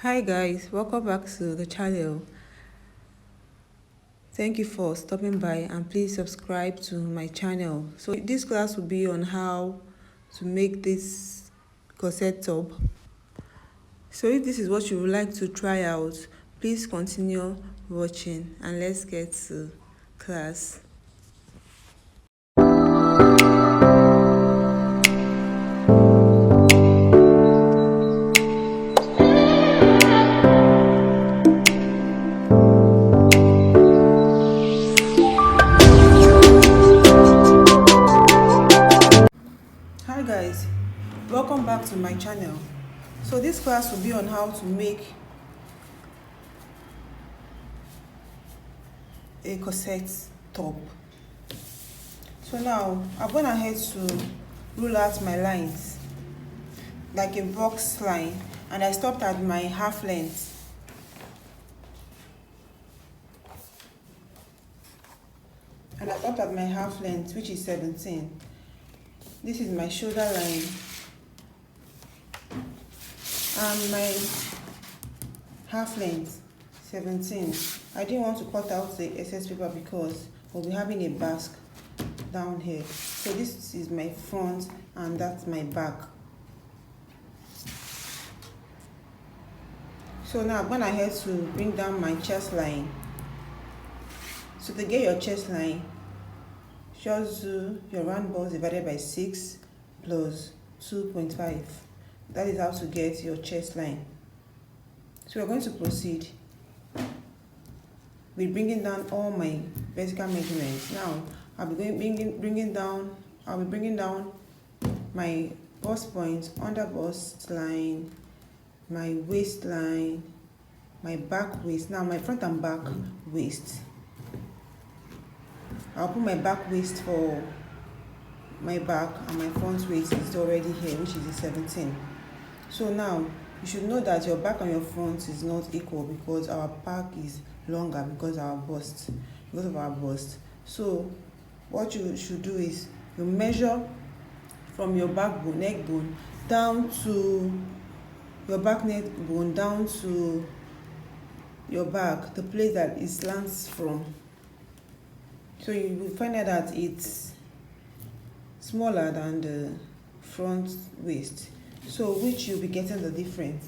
Hi guys, welcome back to the channel. Thank you for stopping by and please subscribe to my channel. So this class will be on how to make this corset top. So if this is what you would like to try out, please continue watching and let's get to class. Hi guys, welcome back to my channel. So this class will be on how to make a corset top. So now I've gone ahead to rule out my lines like a box line, and I stopped at my half length. And I stopped at my half length, which is 17. This is my shoulder line and my half length 17. I didn't want to cut out the excess paper because we'll be having a basque down here. So this is my front and that's my back. So now I'm going ahead to bring down my chest line. So to get your chest line, just do your round bust divided by 6 plus 2.5. That is how to get your chest line. So we're going to proceed with bringing down all my vertical measurements. Now I'll be bringing down my bust point, under bust line, my waistline, my back waist. Now my front and back waist. I'll put my back waist for my back and my front waist is already here, which is the 17. So now you should know that your back and your front is not equal because our back is longer because of our bust. So what you should do is you measure from your backbone, neck bone, down to your back neck bone, down to your back, the place that it slants from. So you will find out that it's smaller than the front waist. So which you'll be getting the difference.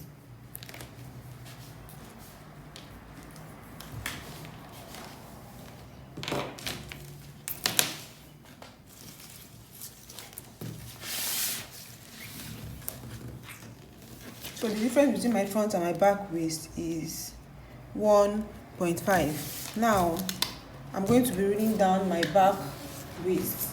So the difference between my front and my back waist is 1.5. Now I'm going to be reading down my back waist.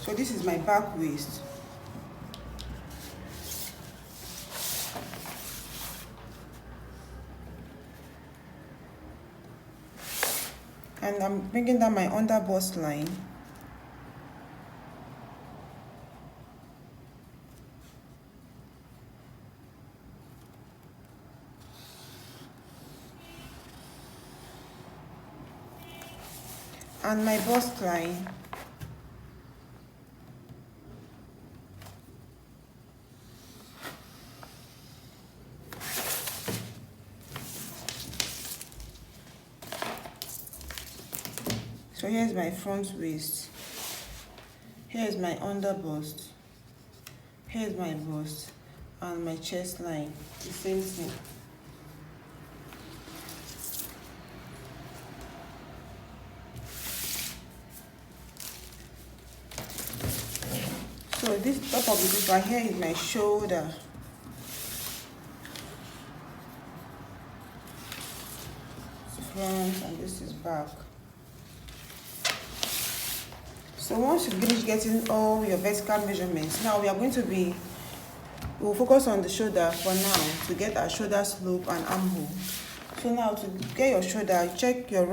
So this is my back waist. And I'm bringing down my under bust line. And my bust line. So here's my front waist, here's my under bust, here's my bust, and my chest line, the same thing. So this top of the paper here is my shoulder. Front and this is back. So once you finish getting all your vertical measurements, now we'll focus on the shoulder for now to get our shoulder slope and armhole. So now to get your shoulder, check your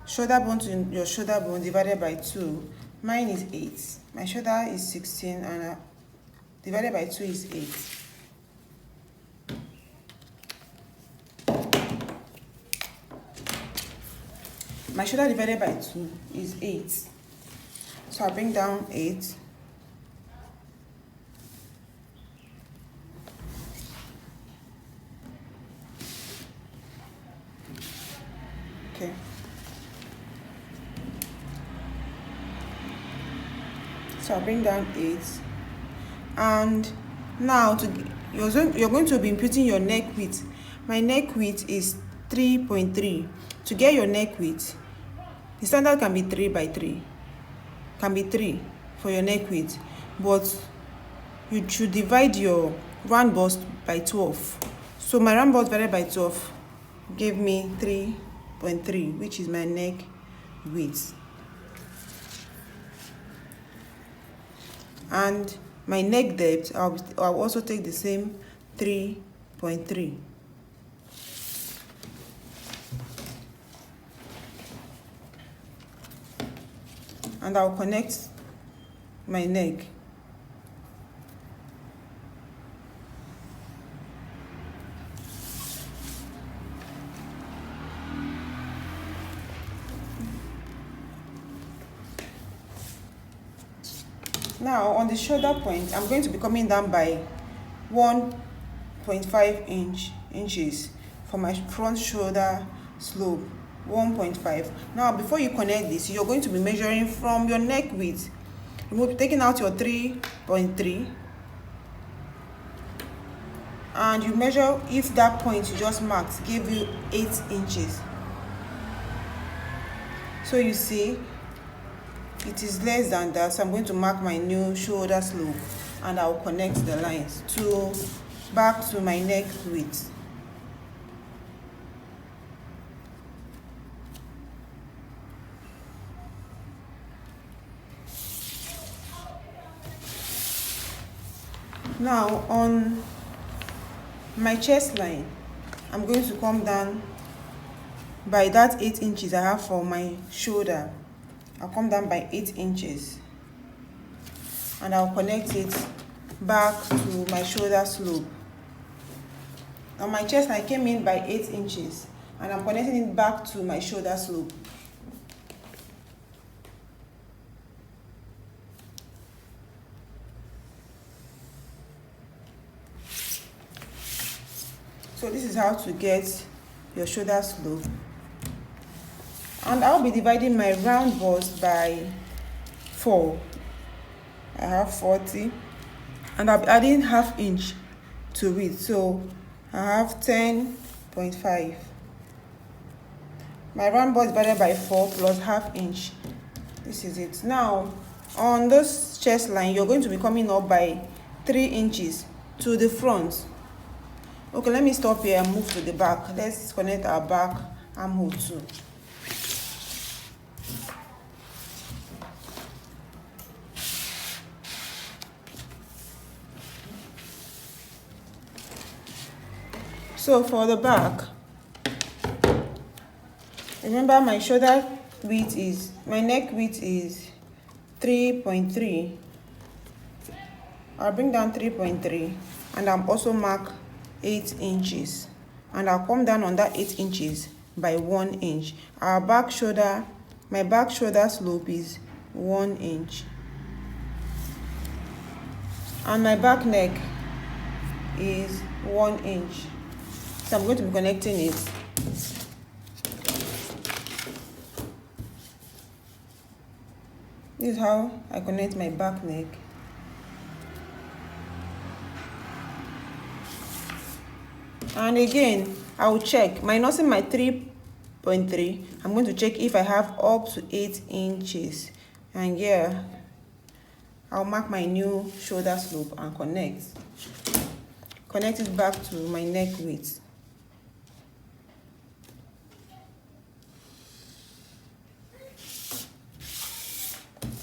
shoulder bone to your shoulder bone divided by 2. Mine is 8. My shoulder is 16 and divided by 2 is 8. My shoulder divided by 2 is 8. So I bring down 8. Okay. So I bring down 8. And now you're going to be inputting your neck width. My neck width is 3.3. To get your neck width, the standard can be 3 by 3. Can be 3 for your neck width, but you should divide your round bust by 12. So my round bust divided by 12 gave me 3.3, which is my neck width. And my neck depth, I'll also take the same 3.3. And I'll connect my neck. Now on the shoulder point, I'm going to be coming down by 1.5 inches for my front shoulder slope. 1.5. Now before you connect this, you're going to be measuring from your neck width, taking out your 3.3, and you measure if that point you just marked gave you 8 inches. So you see it is less than that, so I'm going to mark my new shoulder slope and I'll connect the lines back to my neck width. Now on my chest line, I'm going to come down by that 8 inches I have for my shoulder. I'll come down by 8 inches and I'll connect it back to my shoulder slope. On my chest I came in by 8 inches and I'm connecting it back to my shoulder slope. So this is how to get your shoulder slope. And I'll be dividing my round bust by 4. I have 40. And I'll be adding half inch to it. So I have 10.5. My round bust divided by 4 plus half inch. This is it. Now on this chest line, you're going to be coming up by 3 inches to the front. Okay, let me stop here and move to the back. Let's connect our back armhole too. So for the back, remember my shoulder width is, my neck width is 3.3. I'll bring down 3.3 and I'll also mark 8 inches and I'll come down on that 8 inches by 1 inch. My back shoulder slope is 1 inch and my back neck is 1 inch. So I'm going to be connecting it. This is how I connect my back neck. And again, I will check, minusing my 3.3, I'm going to check if I have up to 8 inches. And yeah, I'll mark my new shoulder slope and connect it back to my neck width.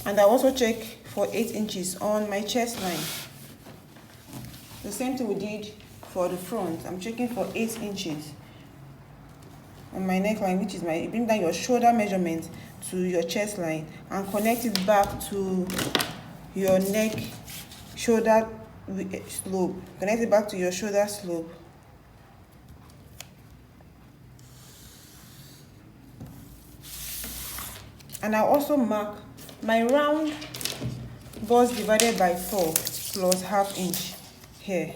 And I also check for 8 inches on my chest line. The same thing we did for the front. I'm checking for 8 inches on my neckline, which is bring down your shoulder measurement to your chest line and connect it back to your neck shoulder slope. Connect it back to your shoulder slope. And I'll also mark my round bust divided by 4 plus ½ inch here.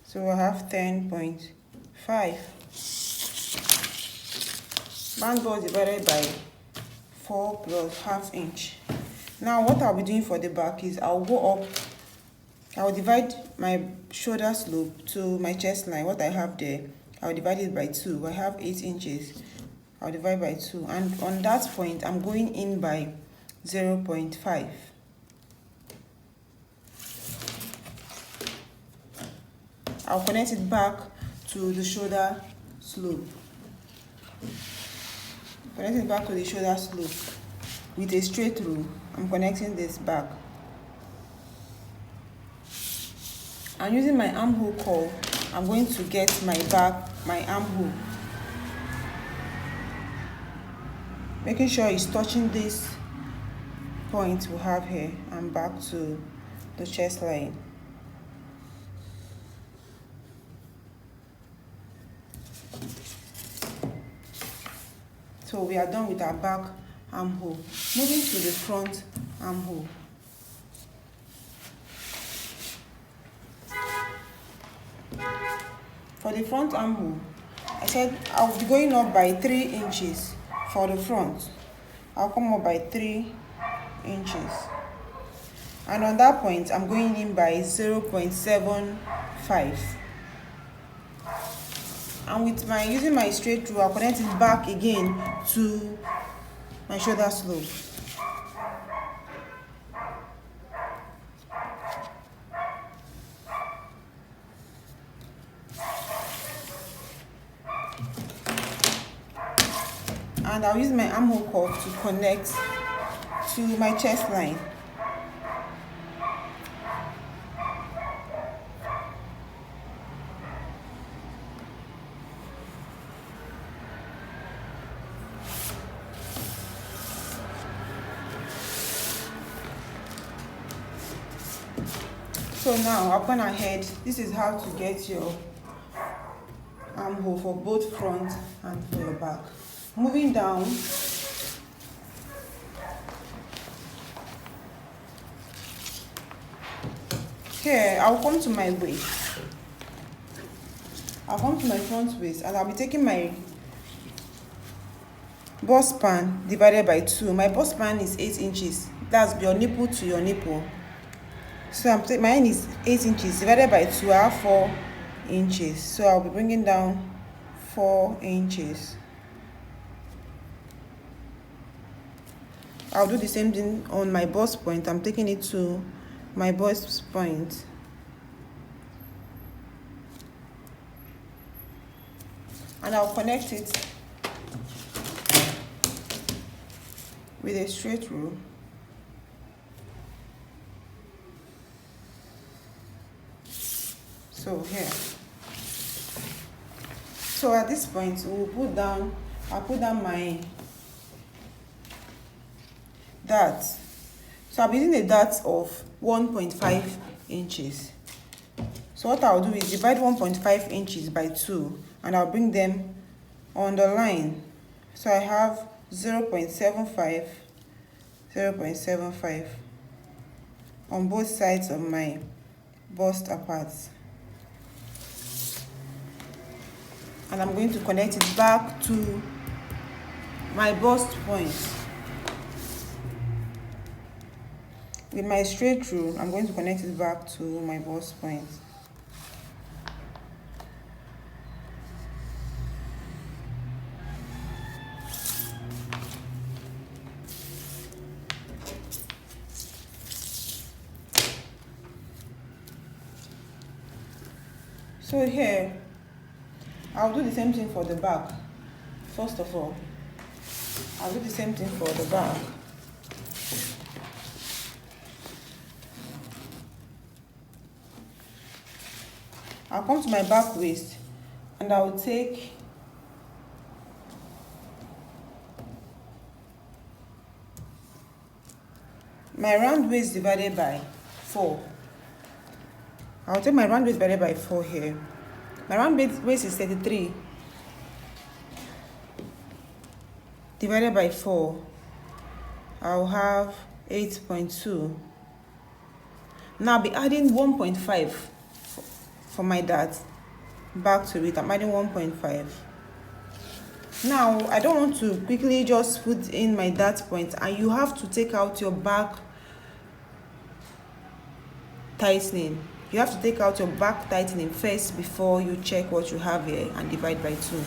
So I have 10.5. Round bust divided by 4 plus ½ inch. Now what I'll be doing for the back is I'll go up, I'll divide my shoulder slope to my chest line. What I have there, I'll divide it by 2. I have 8 inches. I'll divide by 2. And on that point, I'm going in by 0.5. I'll connect it back to the shoulder slope. Connect it back to the shoulder slope with a straight rule. I'm connecting this back. And using my armhole curl, I'm going to get my armhole. Making sure it's touching this point we have here and back to the chest line. So we are done with our back armhole. Moving to the front armhole. For the front armhole, I said I'll be going up by 3 inches for the front. I'll come up by 3 inches. And on that point, I'm going in by 0.75. And with using my straight rule, I'll connect it back again to my shoulder slope. And I'll use my armhole curve to connect to my chest line. So now I've gone ahead. This is how to get your armhole for both front and for your back. Moving down, here I'll come to my waist. I'll come to my front waist and I'll be taking my bust span divided by 2. My bust span is 8 inches. That's your nipple to your nipple. So mine is 8 inches divided by 2. I have 4 inches. So I'll be bringing down 4 inches. I'll do the same thing on my bust point. I'm taking it to my bust point. And I'll connect it with a straight rule. So here. So at this point, I'll put down my dart. So I'm using a dart of 1.5 inches. So what I'll do is divide 1.5 inches by 2 and I'll bring them on the line. So I have 0.75 on both sides of my bust apart. And I'm going to connect it back to my bust point. With my straight rule, I'm going to connect it back to my bust point. So here, I'll do the same thing for the back. First of all, I'll do the same thing for the back. I'll come to my back waist and I'll take my round waist divided by 4. I'll take my round waist divided by 4 here. My round waist is 33. divided by 4, I'll have 8.2. Now I'll be adding 1.5 for my dart back to it. I'm adding 1.5. Now I don't want to quickly just put in my dart point, and you have to take out your back tightening. You have to take out your back tightening first before you check what you have here and divide by 2.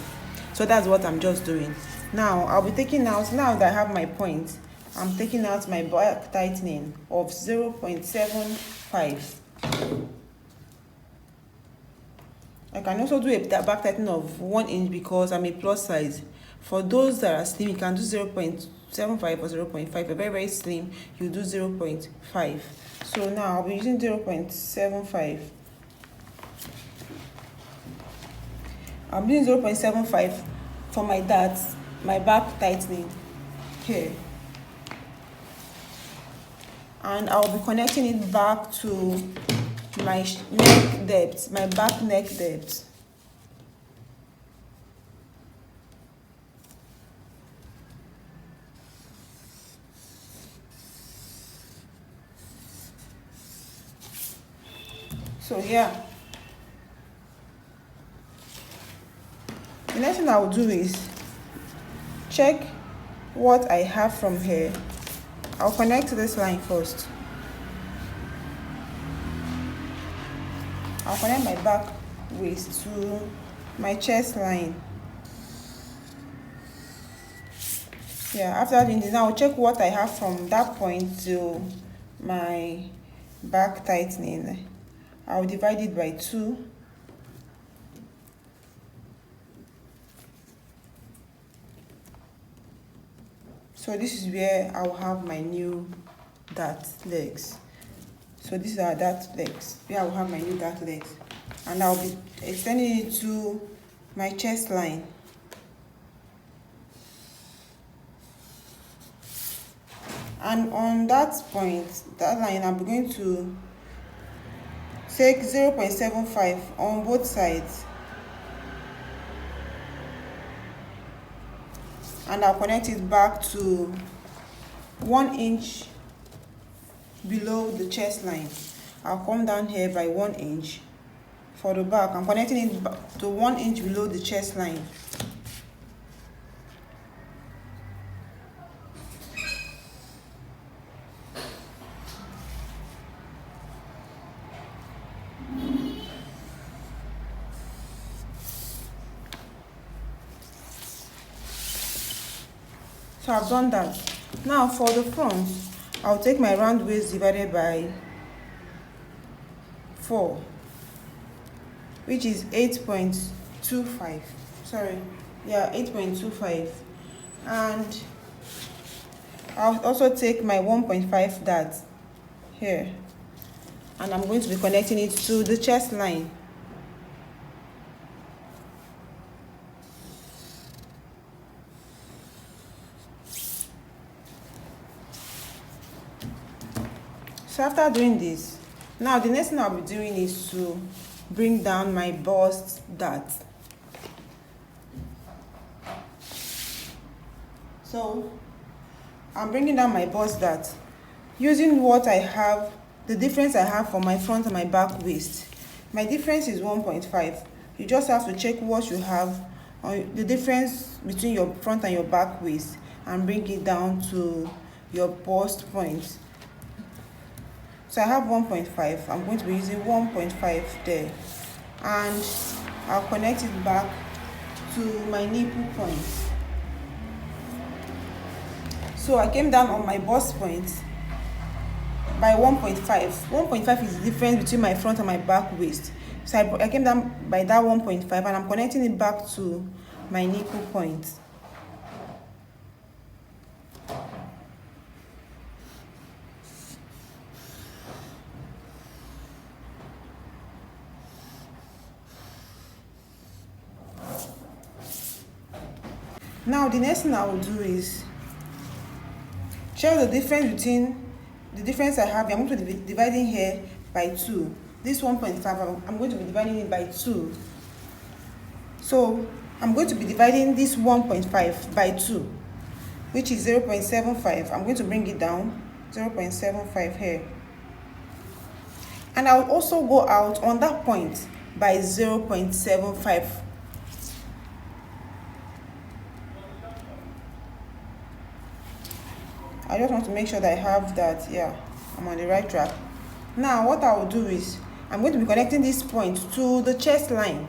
So that's what I'm just doing. Now I'll be taking out, now that I have my point, I'm taking out my back tightening of 0.75. I can also do a back tightening of 1 inch because I'm a plus size. For those that are slim, you can do 0.75 or 0.5. If you're very, very slim, you do 0.5. So now I'll be using 0.75. I'm using 0.75 for my dart, my back tightening here. And I'll be connecting it back to my neck depth, my back neck depth. So yeah, the next thing I will do is check what I have from here. I'll connect this line first. I'll connect my back waist to my chest line. Yeah, after doing this, now I'll check what I have from that point to my back tightening. I'll divide it by 2. So this is where I'll have my new dart legs. So these are dart legs, where I'll have my new dart legs. And I'll be extending it to my chest line. And on that point, that line, I'm going to take 0.75 on both sides. And I'll connect it back to 1 inch below the chest line. I'll come down here by 1 inch. For the back, I'm connecting it to 1 inch below the chest line. So I've done that. Now for the front, I'll take my round waist divided by 4, which is 8.25. Sorry, yeah, 8.25. And I'll also take my 1.5 dart here, and I'm going to be connecting it to the chest line. So after doing this, now the next thing I'll be doing is to bring down my bust dart. So I'm bringing down my bust dart using what I have, the difference I have for my front and my back waist. My difference is 1.5. You just have to check what you have, or the difference between your front and your back waist, and bring it down to your bust point. So I have 1.5. I'm going to be using 1.5 there, and I'll connect it back to my nipple point. So I came down on my bust point by 1.5. 1.5 is the difference between my front and my back waist. So I came down by that 1.5, and I'm connecting it back to my nipple point. Now the next thing I will do is check the difference between the difference I have. I'm going to be dividing here by 2. This 1.5, I'm going to be dividing it by 2. So I'm going to be dividing this 1.5 by 2. which is 0.75. I'm going to bring it down 0.75 here, and I'll also go out on that point by 0.75. I just want to make sure that I have that, yeah, I'm on the right track. Now what I will do is I'm going to be connecting this point to the chest line.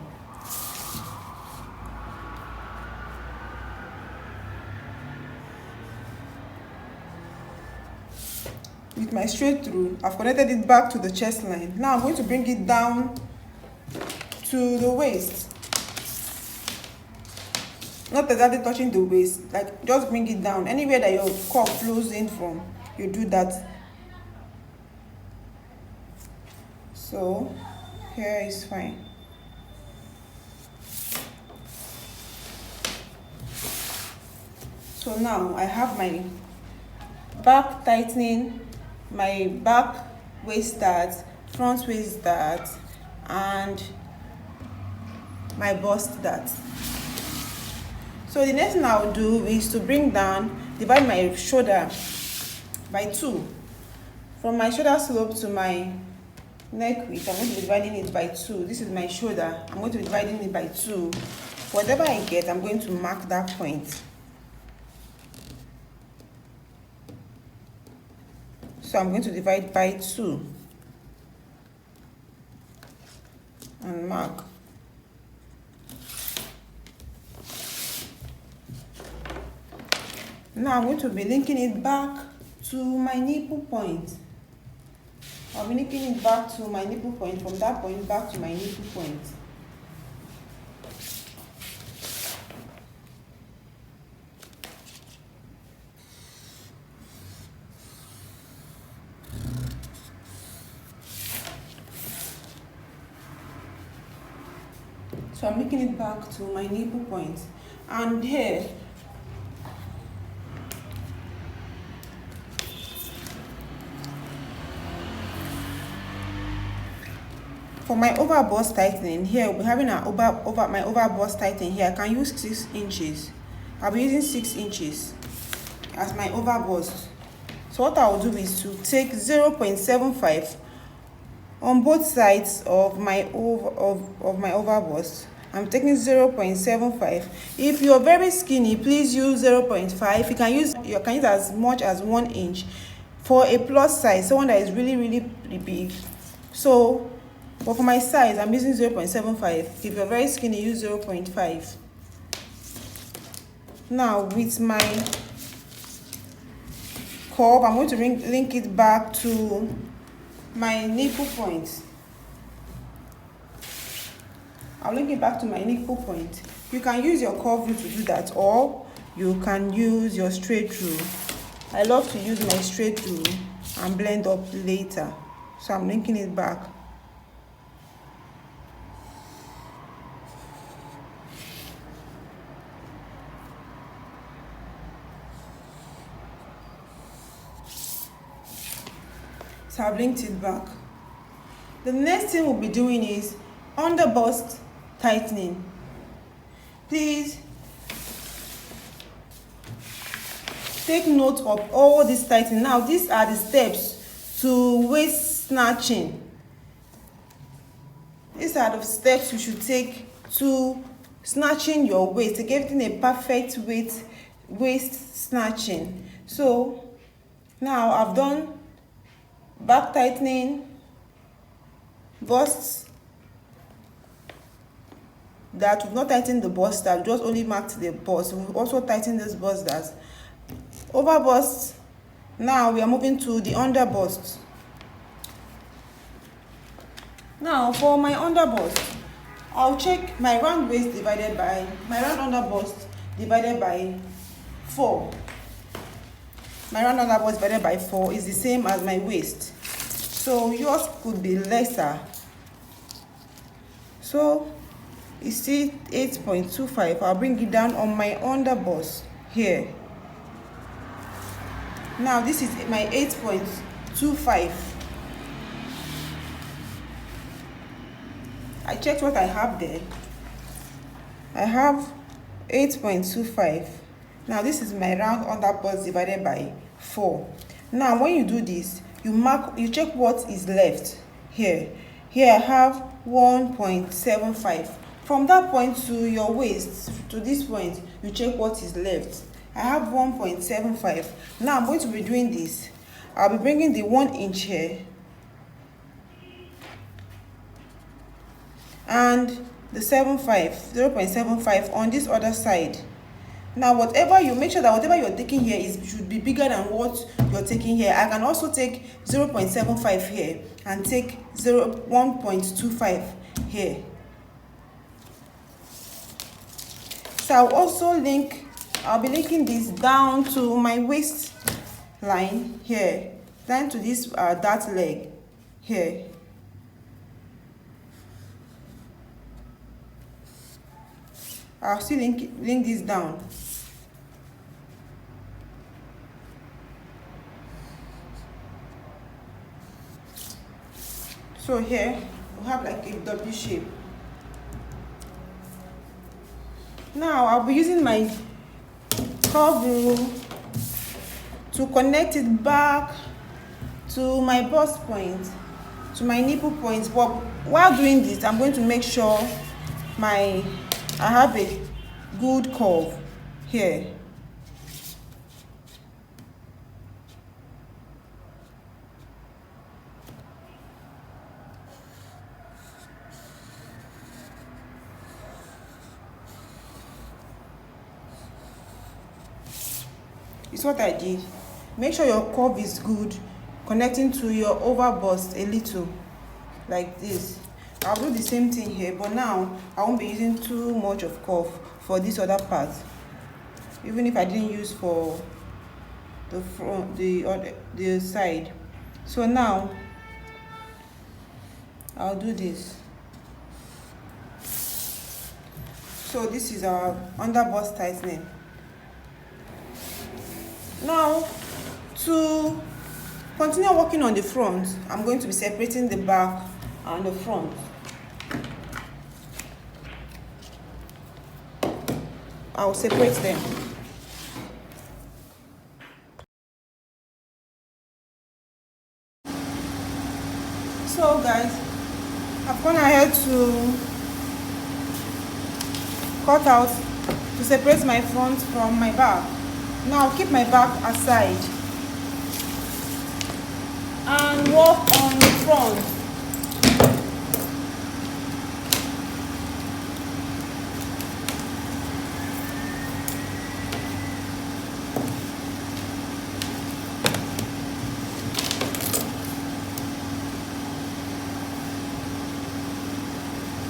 With my straight through, I've connected it back to the chest line. Now I'm going to bring it down to the waist. Not exactly touching the waist, like just bring it down. Anywhere that your cup flows in from, you do that. So here is fine. So now I have my back tightening, my back waist dart, front waist dart, and my bust dart. So the next thing I'll do is to bring down, divide my shoulder by 2. From my shoulder slope to my neck width, I'm going to be dividing it by 2. This is my shoulder. I'm going to be dividing it by 2. Whatever I get, I'm going to mark that point. So I'm going to divide by 2 and mark. Now I'm going to be linking it back to my nipple point. I'll be linking it back to my nipple point, from that point back to my nipple point. So I'm linking it back to my nipple point. And here, for my over bust tightening, here we'll be having an my over bust tightening here. I can use 6 inches. I'll be using 6 inches as my over bust. So what I will do is to take 0.75 on both sides of my over bust. I'm taking 0.75. If you're very skinny, please use 0.5. You can use as much as 1 inch for a plus size, someone that is really big. So but for my size, I'm using 0.75. If you're very skinny, use 0.5. Now with my curve, I'm going to link it back to my nipple point. I'll link it back to my nipple point. You can use your curve rule to do that, or you can use your straight rule. I love to use my straight rule and blend up later. So I'm linking it back. So I've linked it back. The next thing we'll be doing is under bust tightening. Please take note of all this tightening. Now these are the steps to waist snatching. These are the steps you should take to snatching your waist, to getting a perfect waist snatching. So now I've done back tightening, bust that. We've not tightened the bust that, we've just only marked the bust. We've also tightened this bust that. Over bust. Now we are moving to the under bust. Now for my under bust, I'll check my round waist divided by my round under bust divided by 4. My round under bust divided by 4 is the same as my waist. So yours could be lesser. So it's still 8.25. I'll bring it down on my under bust here. Now this is my 8.25. I checked what I have there. I have 8.25. Now this is my round underbust divided by 4. Now when you do this, you check what is left here. Here I have 1.75. From that point to your waist, to this point, you check what is left. I have 1.75. Now I'm going to be doing this. I'll be bringing the 1 inch here and the 0.75 on this other side. Now make sure that whatever you're taking here should be bigger than what you're taking here. I can also take 0.75 here and take 1.25 here. So I'll be linking this down to my waist line here, down to this dart leg here. I'll still link this down. So here we have like a W shape. Now I'll be using my curve rule to connect it back to my bust point, to my nipple points. But while doing this, I'm going to make sure I have a good curve here. It's what I did. Make sure your curve is good, connecting to your over bust a little, like this. I'll do the same thing here, but now I won't be using too much of curve for this other part, even if I didn't use for the front, the side. So now I'll do this. So this is our under bust tightening. Now, to continue working on the front, I'm going to be separating the back and the front. I'll separate them. So guys, I've gone ahead to cut out to separate my front from my back. Now I'll keep my back aside and work on the front.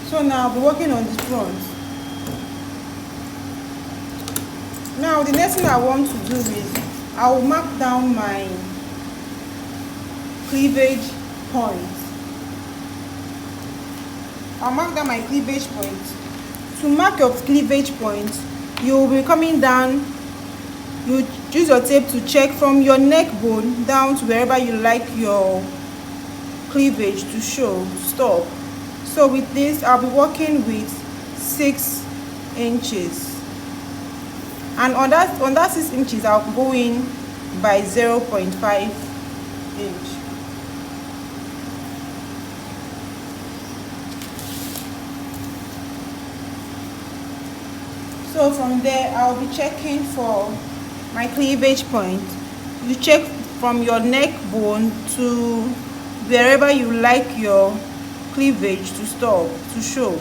So now I'll be working on the front. Now the next thing I want to do is I will mark down my cleavage point. I'll mark down my cleavage point. To mark your cleavage point, you will be coming down. You use your tape to check from your neck bone down to wherever you like your cleavage to stop. So with this, I'll be working with 6 inches. And on that 6 inches, I'll go in by 0.5 inch. So from there, I'll be checking for my cleavage point. You check from your neck bone to wherever you like your cleavage to stop, to show.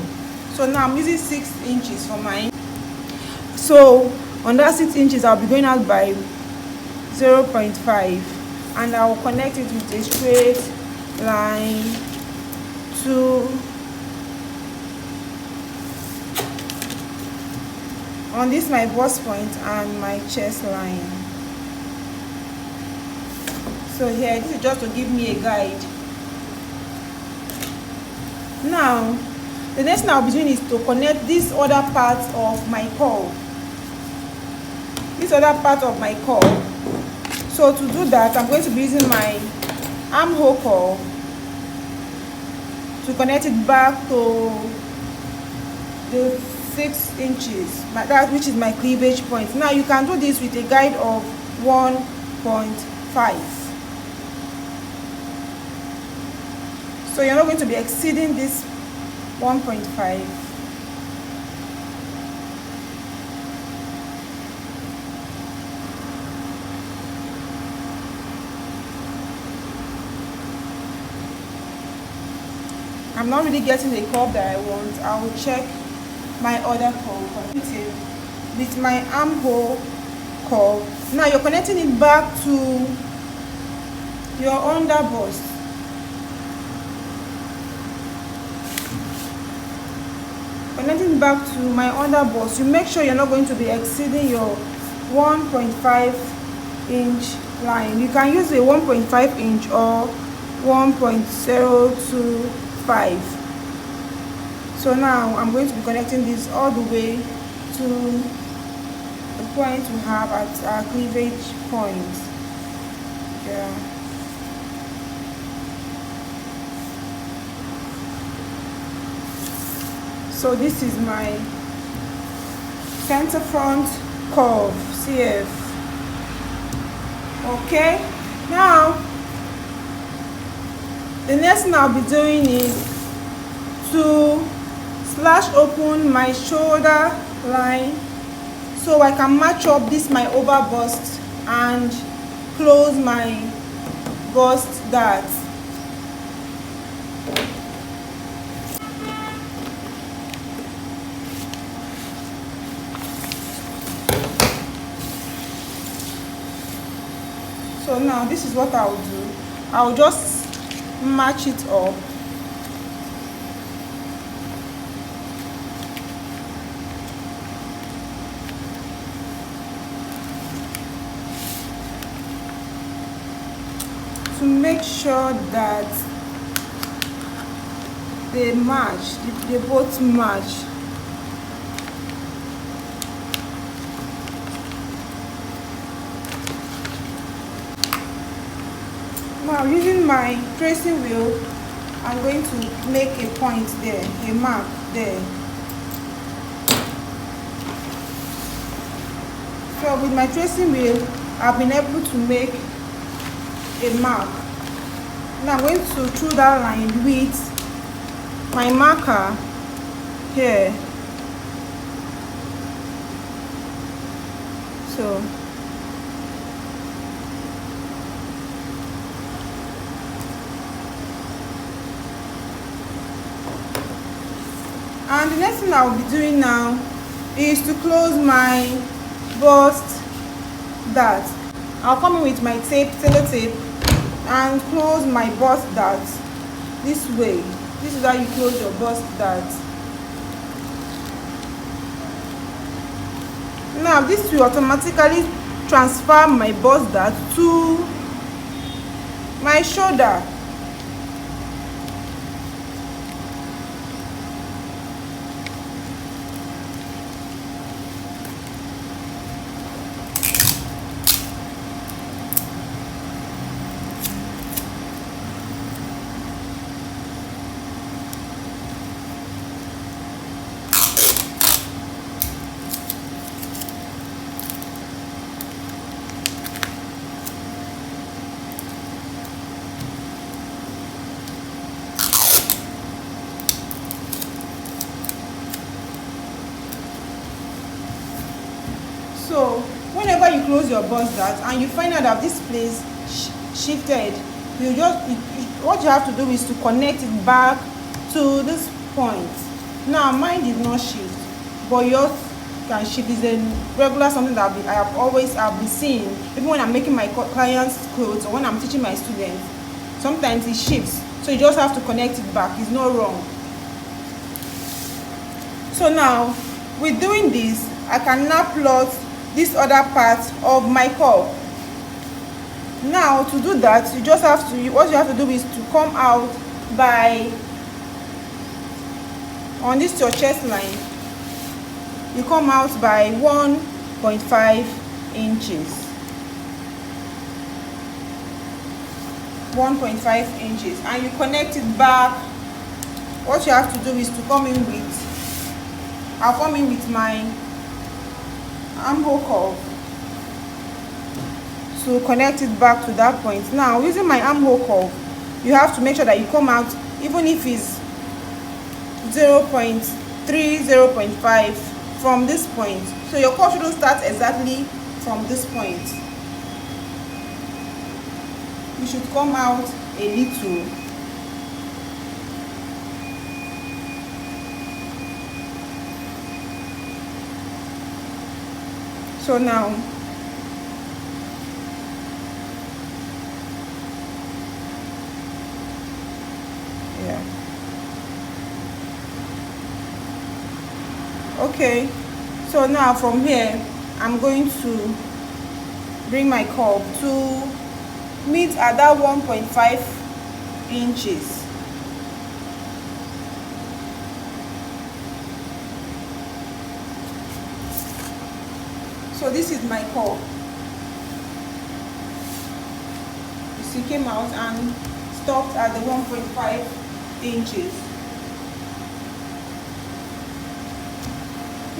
So now I'm using 6 inches for mine. So on that 6 inches, I'll be going out by 0.5 and I will connect it with a straight line to on this my bust point and my chest line. So here, this is just to give me a guide. Now the next thing I'll be doing is to connect this other part of my curve. So to do that, I'm going to be using my armhole curve to connect it back to the 6 inches, that which is my cleavage point. Now you can do this with a guide of 1.5. So you're not going to be exceeding this 1.5. I'm not really getting the curve that I want. I will check my other curve with my armhole curve. Now you're connecting it back to your under bust. Connecting back to my under bust, you make sure you're not going to be exceeding your 1.5 inch line. You can use a 1.5 inch or 1.025. So now I'm going to be connecting this all the way to the point we have at our cleavage point. Yeah. So this is my center front curve, CF. Okay, now the next thing I'll be doing is to slash open my shoulder line so I can match up this my over bust and close my bust dart. So now this is what I'll do. I'll just match it up. To make sure that they match, they both match. Now using my tracing wheel, I'm going to make a point there, a mark there. So with my tracing wheel, I've been able to make a mark. Now I'm going to through that line with my marker here. So and the next thing I'll be doing now is to close my bust dart. I'll come in with my sellotape and close my bust dart this way. This is how you close your bust dart. Now this will automatically transfer my bust dart to my shoulder. So whenever you close your bust dart and you find out that this place shifted, what you have to do is to connect it back to this point. Now mine did not shift, but yours can shift. Is a regular something that I've been seeing even when I'm making my clients clothes or when I'm teaching my students. Sometimes it shifts, so you just have to connect it back. It's not wrong. So now with doing this, I can now plot this other part of my curve. Now to do that, you just have to, what you have to do is to come out by, on this your chest line, you come out by 1.5 inches. 1.5 inches, and you connect it back. What you have to do is to come in with I'll come in with my armhole curve to connect it back to that point. Now using my armhole curve, you have to make sure that you come out, even if it's 0.3, 0.5 from this point. So your curve shouldn't start exactly from this point. You should come out a little. So now okay, so now from here I'm going to bring my curve to meet at that 1.5 inches. So this is my curve. You see, came out and stopped at the 1.5 inches.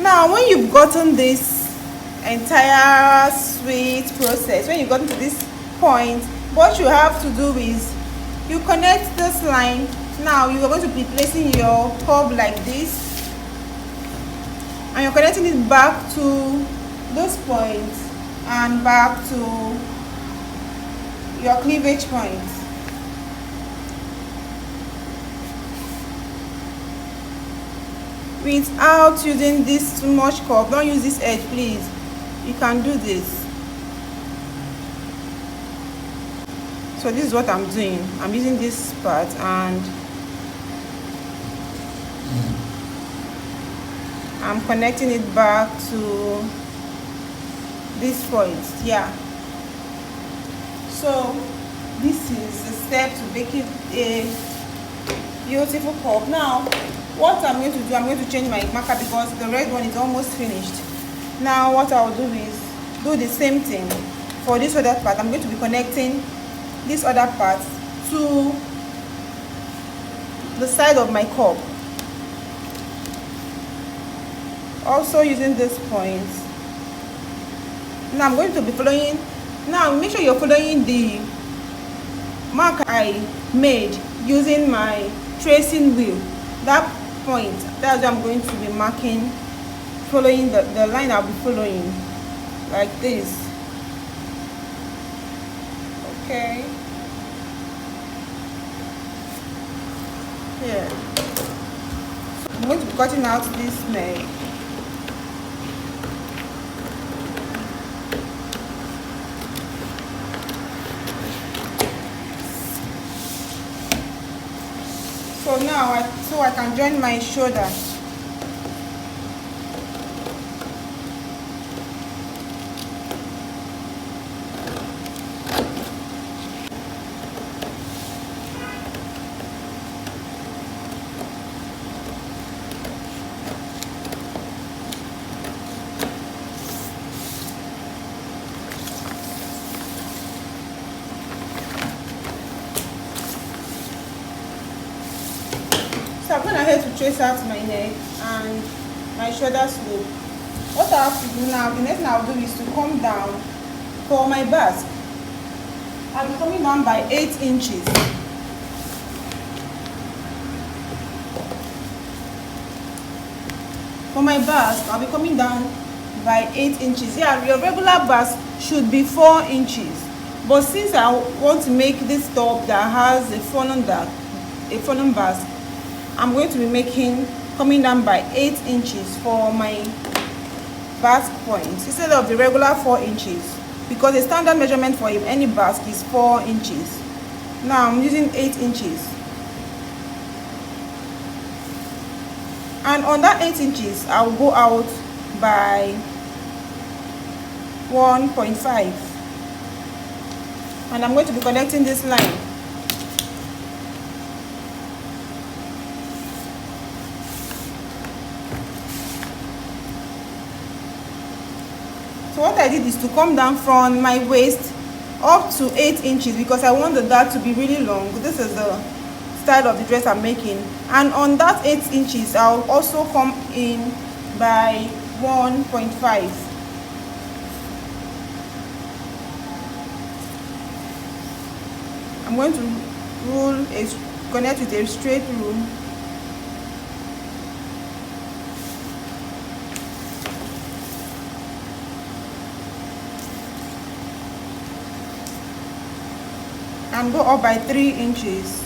Now when you've gotten this entire sweet process, when you've gotten to this point, what you have to do is you connect this line. Now you are going to be placing your curve like this, and you're connecting it back to this point and back to your cleavage point. Without using this too much curve, don't use this edge, please. You can do this. So this is what I'm doing. I'm using this part and I'm connecting it back to this point. Yeah. So this is the step to making a beautiful curve. Now what I'm going to do, I'm going to change my marker because the red one is almost finished. Now what I'll do is do the same thing for this other part. I'm going to be connecting this other part to the side of my curve, also using this point. Now I'm going to be following. Now make sure you're following the mark I made using my tracing wheel. That point, that's what I'm going to be marking, following the line I'll be following like this. Okay. Yeah. I'm going to be cutting out this neck. So now I can join my shoulder. So I'm going ahead to trace out my neck and my shoulder slope. What I have to do now, the next thing I'll do is to come down for my bust. I'll be coming down by 8 inches. For my bust, I'll be coming down by 8 inches. Yeah, your regular bust should be 4 inches. But since I want to make this top that has a fallen bust, I'm going to be coming down by 8 inches for my bust point instead of the regular 4 inches, because the standard measurement for any bust is 4 inches. Now I'm using 8 inches, and on that 8 inches I'll go out by 1.5, and I'm going to be connecting this line. So what I did is to come down from my waist up to 8 inches because I want the dart to be really long. This is the style of the dress I'm making. And on that 8 inches, I'll also come in by 1.5. I'm going to connect with a straight rule. And go up by 3 inches.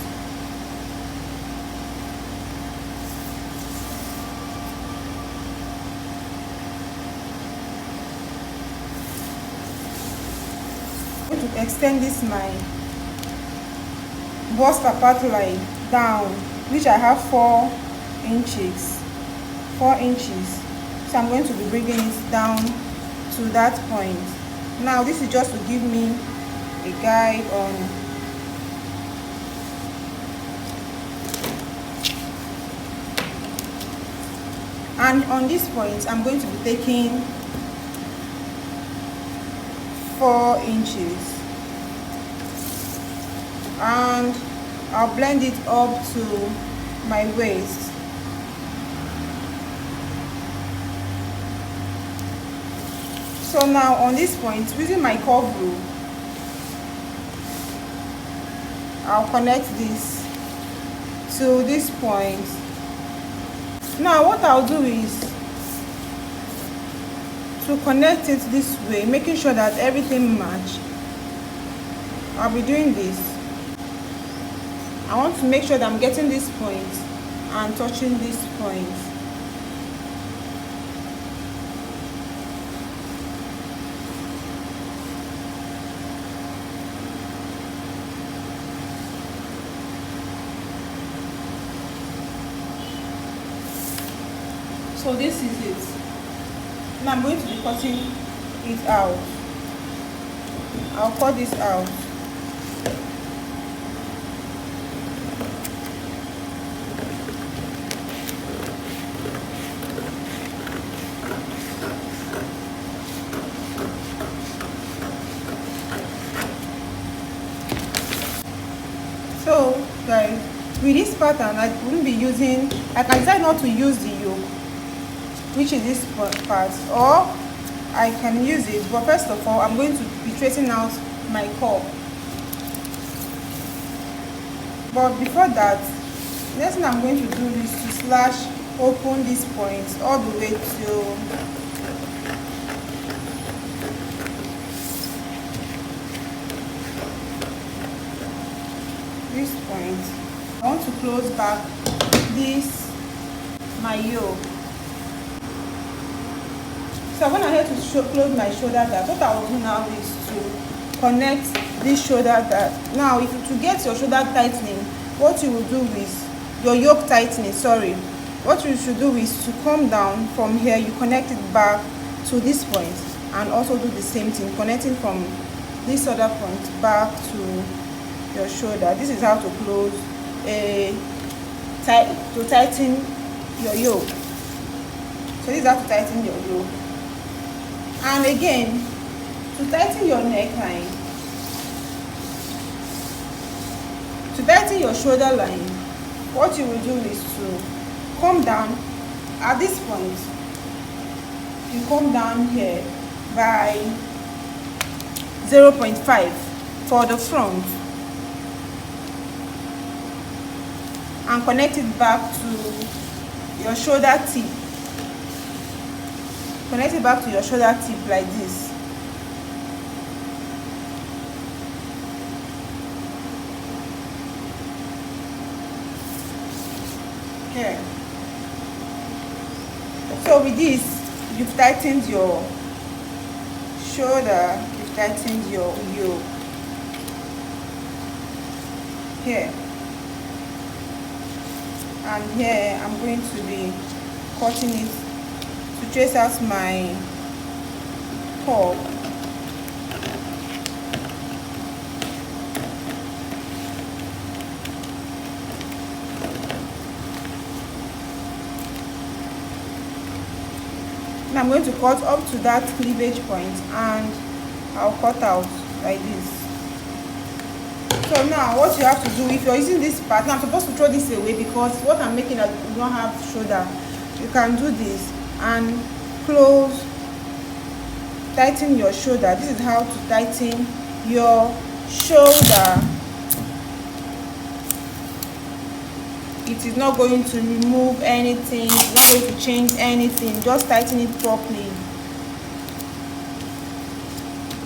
I'm going to extend this my bust apart line down, which I have 4 inches. 4 inches. So I'm going to be bringing it down to that point. Now this is just to give me a guide on and on this point I'm going to be taking 4 inches and I'll blend it up to my waist. So now on this point, using my curve rule, I'll connect this to this point. Now what I'll do is to connect it this way, making sure that everything match. I'll be doing this. I want to make sure that I'm getting this point and touching this point. So this is it. Now I'm going to be cutting it out. I'll cut this out. So guys, with this pattern I wouldn't be using, I can decide not to use the yoke, which is this part, or I can use it, but first of all I'm going to be tracing out my curve. But before that, next thing I'm going to do is to slash open these points all the way to this point. I want to close back this my yoke. So I went ahead to close my shoulder dart. What I will do now is to connect this shoulder dart. Now if to get your shoulder tightening, what you will do is your yoke tightening, sorry, what you should do is to come down from here, you connect it back to this point, and also do the same thing, connecting from this other point back to your shoulder. This is how to close to tighten your yoke. So this is how to tighten your yoke. And again, to tighten your neckline, to tighten your shoulder line, what you will do is to come down at this point. You come down here by 0.5 for the front and connect it back to your shoulder tip. Connect it back to your shoulder tip like this. Here. So with this, you've tightened your shoulder, you've tightened your yoke. Here. And here I'm going to be cutting it to trace out my curve. Now I'm going to cut up to that cleavage point and I'll cut out like this. So now what you have to do, if you're using this part, now I'm supposed to throw this away because what I'm making, I do not have shoulder. You can do this. and close. Tighten your shoulder. This is how to tighten your shoulder. It is not going to remove anything, it's not going to change anything, just tighten it properly.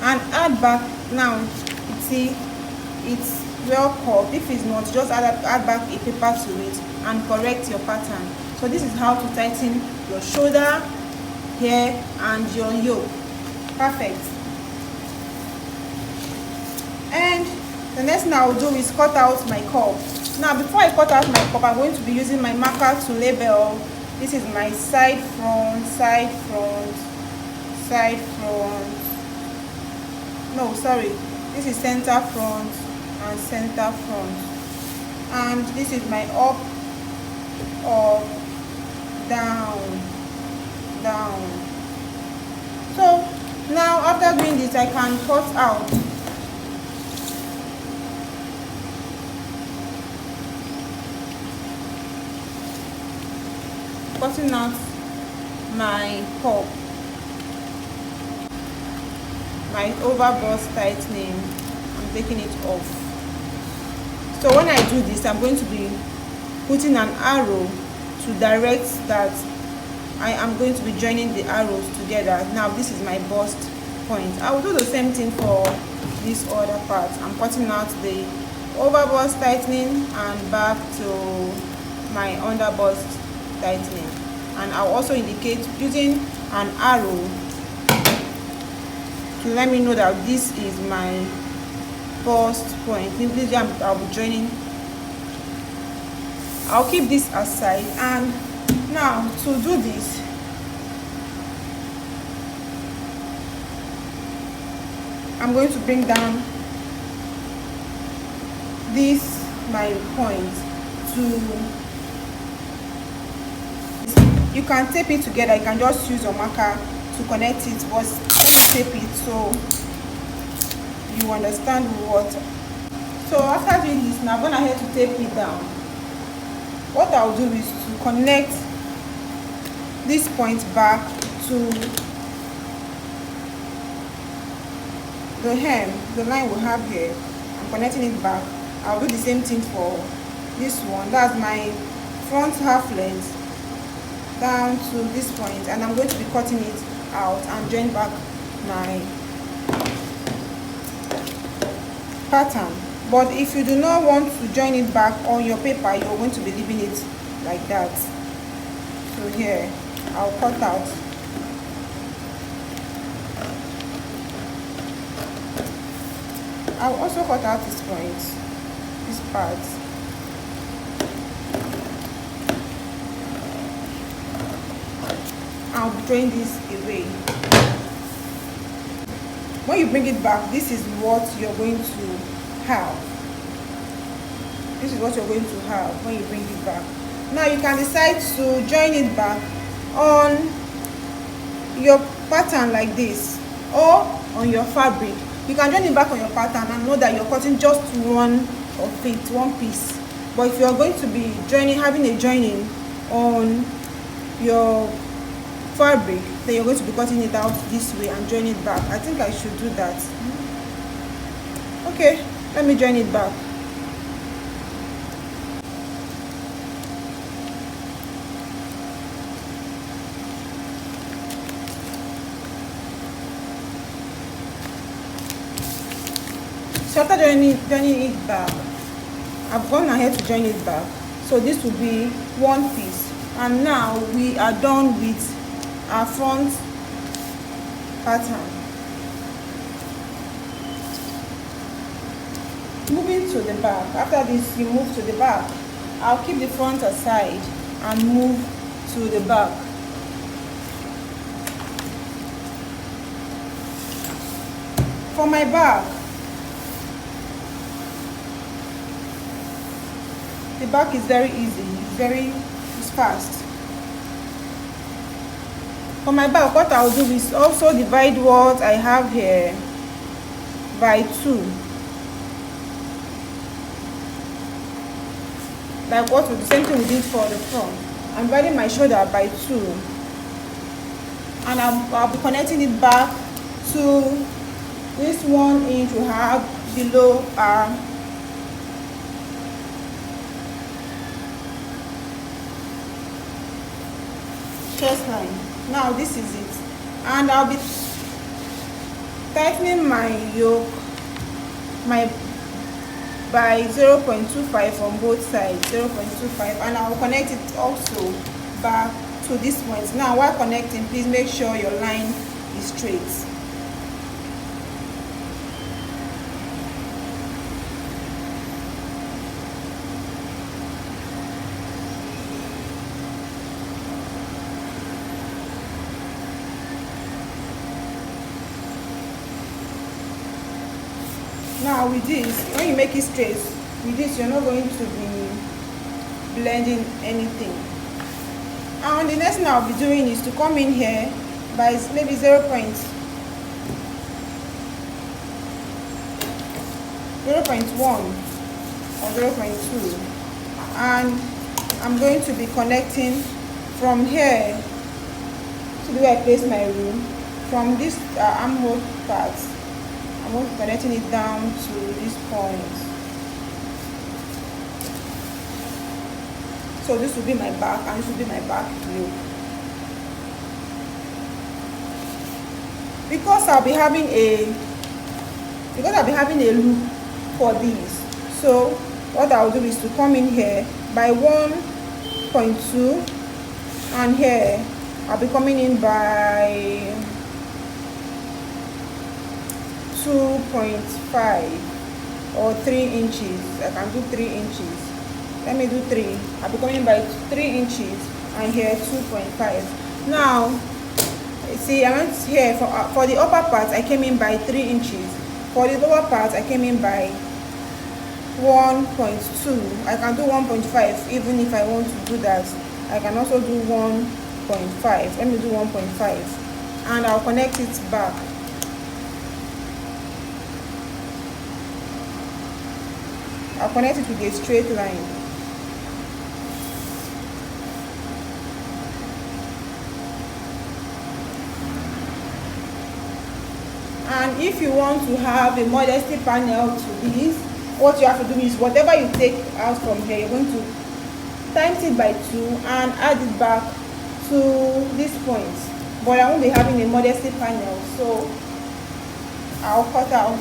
And add back. Now you see it's well curved. If it's not, just add back a paper to it and correct your pattern. So this is how to tighten your shoulder, here, and your yoke. Perfect. And the next thing I will do is cut out my cup. Now before I cut out my cup, I'm going to be using my marker to label. This is my side front, side front, side front. No, sorry, this is center front and center front. And this is my up, down, down. So now after doing this, I can cut out. Cutting out my cup, my overbust tightening. I'm taking it off. So when I do this, I'm going to be putting an arrow to direct that I am going to be joining the arrows together. Now this is my bust point. I will do the same thing for this other part. I'm cutting out the overbust tightening and back to my underbust tightening, and I'll also indicate using an arrow to let me know that this is my bust point. This I'll be joining. I'll keep this aside, and now to do this, I'm going to bring down this my point to. You can tape it together. You can just use your marker to connect it, but tape it so you understand what. So after doing this, now I'm going ahead to tape it down. What I'll do is to connect this point back to the hem, the line we have here. I'm connecting it back. I'll do the same thing for this one. That's my front half length down to this point, and I'm going to be cutting it out and join back my pattern. But if you do not want to join it back on your paper, you're going to be leaving it like that. So here I'll cut out. I'll also cut out this point, this part. I'll drain this away. When you bring it back, this is what you're going to have. This is what you're going to have when you bring it back. Now you can decide to join it back on your pattern like this, or on your fabric. You can join it back on your pattern and know that you're cutting just one of it, one piece. But if you're going to be joining, having a joining on your fabric, then you're going to be cutting it out this way and join it back. I think I should do that. Okay, let me join it back. So after joining it back, I've gone ahead to join it back. So this will be one piece, and now we are done with our front pattern. Moving to the back. After this, you move to the back. I'll keep the front aside and move to the back. For my back, the back is very easy, it's fast. For my back, what I'll do is also divide what I have here by 2. Like what the same thing we did for the front. I'm dividing my shoulder by 2. and I'll be connecting it back to this 1 inch we have below our chest line. Now this is it, and I'll be tightening my yoke by 0.25 on both sides, 0.25, and I'll connect it also back to this point. Now while connecting, please make sure your line is straight. Now with this, when you make it straight, with this you're not going to be blending anything. And the next thing I'll be doing is to come in here by maybe 0.1 or 0.2, and I'm going to be connecting from here to where I place my room. From this armhole part, I'm going to be connecting it down to this point. So this will be my back, and this will be my back yoke. Because I'll be having a loop for these. So what I'll do is to come in here by 1.2, and here I'll be coming in by 2.5 or 3 inches. I can do 3 inches. Let me do 3. I'll be coming by 3 inches, and here 2.5. Now, see, I went here for the upper part, I came in by 3 inches. For the lower part, I came in by 1.2. I can do 1.5 even if I want to do that. I can also do 1.5. Let me do 1.5, and I'll connect it back. I'll connect it with a straight line. And if you want to have a modesty panel to this, what you have to do is whatever you take out from here, you're going to times it by 2 and add it back to this point. But I won't be having a modesty panel, so I'll cut out.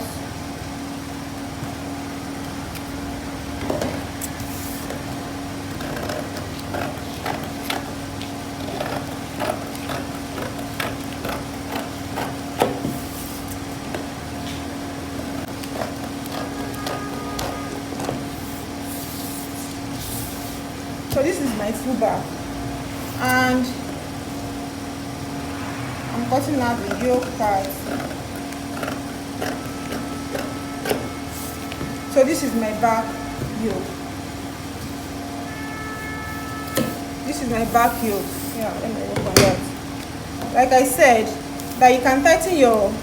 So this is my full back, and I'm cutting out the yoke part. So this is my back yoke. This is my back yoke. Yeah, let me work on that. Like I said, that you can tighten your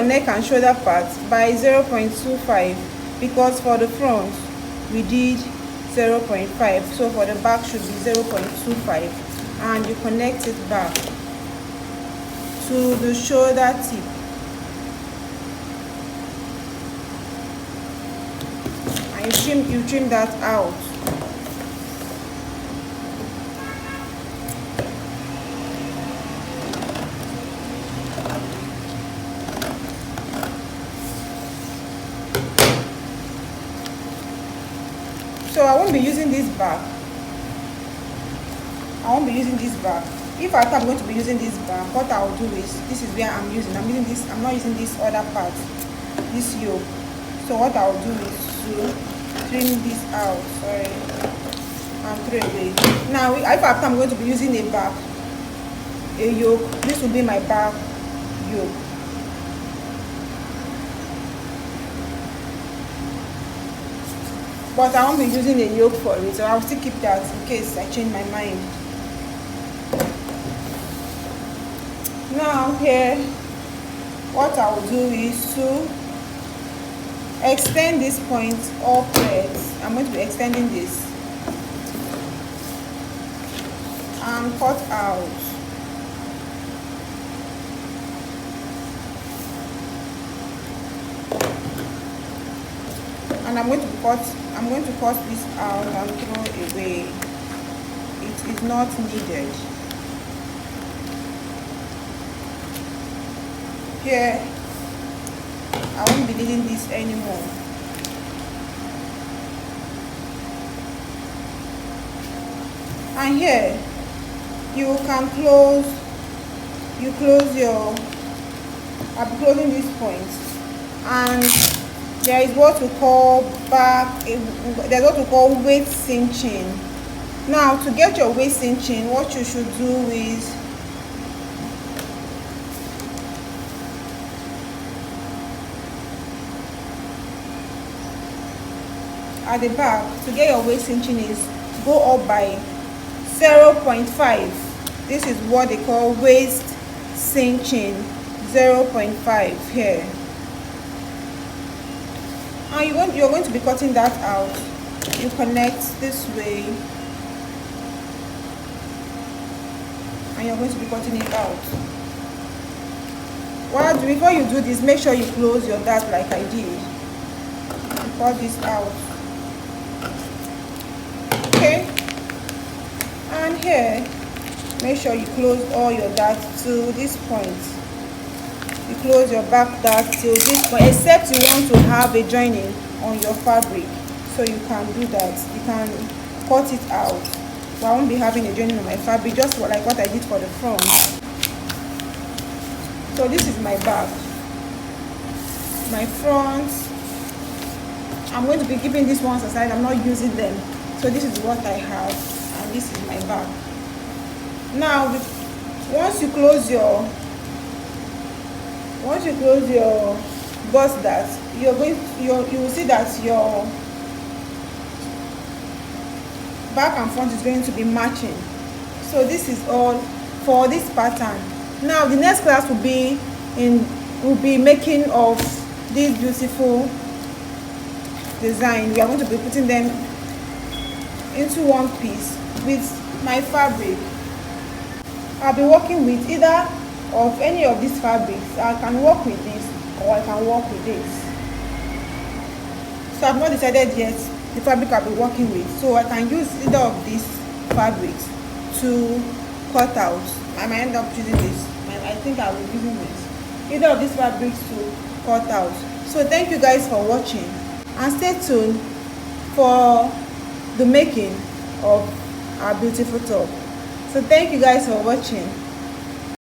neck and shoulder part by 0.25, because for the front we did 0.5, so for the back should be 0.25, and you connect it back to the shoulder tip. And you trim that out. So I won't be using this back. If I'm going to be using this back, what I'll do is, this is where I'm using this. I'm not using this other part, this yoke. So what I'll do is to trim this out, sorry, and throw it away. Now, if I'm going to be using a yoke, this will be my back yoke. But I won't be using a yoke for it, so I'll still keep that in case I change my mind. Now here, what I will do is to extend this point upwards. I'm going to be extending this and cut out. and I'm going to cut this out and throw away. It is not needed. Here, I won't be needing this anymore. And here, you can close your, I'll be closing this point, and there is what we call there's what we call waist cinching. Now, to get your waist cinching, what you should do is at the back, to get your waist cinching is go up by 0.5. This is what they call waist cinching, 0.5 here. And you're going to be cutting that out. You connect this way, and you're going to be cutting it out. Before you do this, make sure you close your dart like I did. Cut this out. Okay, and here, make sure you close all your darts to this point. You close your back dart till this point, except you want to have a joining on your fabric, so you can do that. You can cut it out. So I won't be having a joining on my fabric, just like what I did for the front. So this is my back, my front. I'm going to be keeping these ones aside. I'm not using them. So this is what I have, and this is my back. Now, once you close your bust dart, you will see that your back and front is going to be matching. So this is all for this pattern. Now the next class will be making of this beautiful design. We are going to be putting them into one piece with my fabric. I'll be working with either of any of these fabrics. I can work with this, or I can work with this. So I've not decided yet the fabric I'll be working with. So I can use either of these fabrics to cut out. I might end up using this. I think I will be using this. Either of these fabrics to cut out. So thank you guys for watching, and stay tuned for the making of our beautiful top. So thank you guys for watching.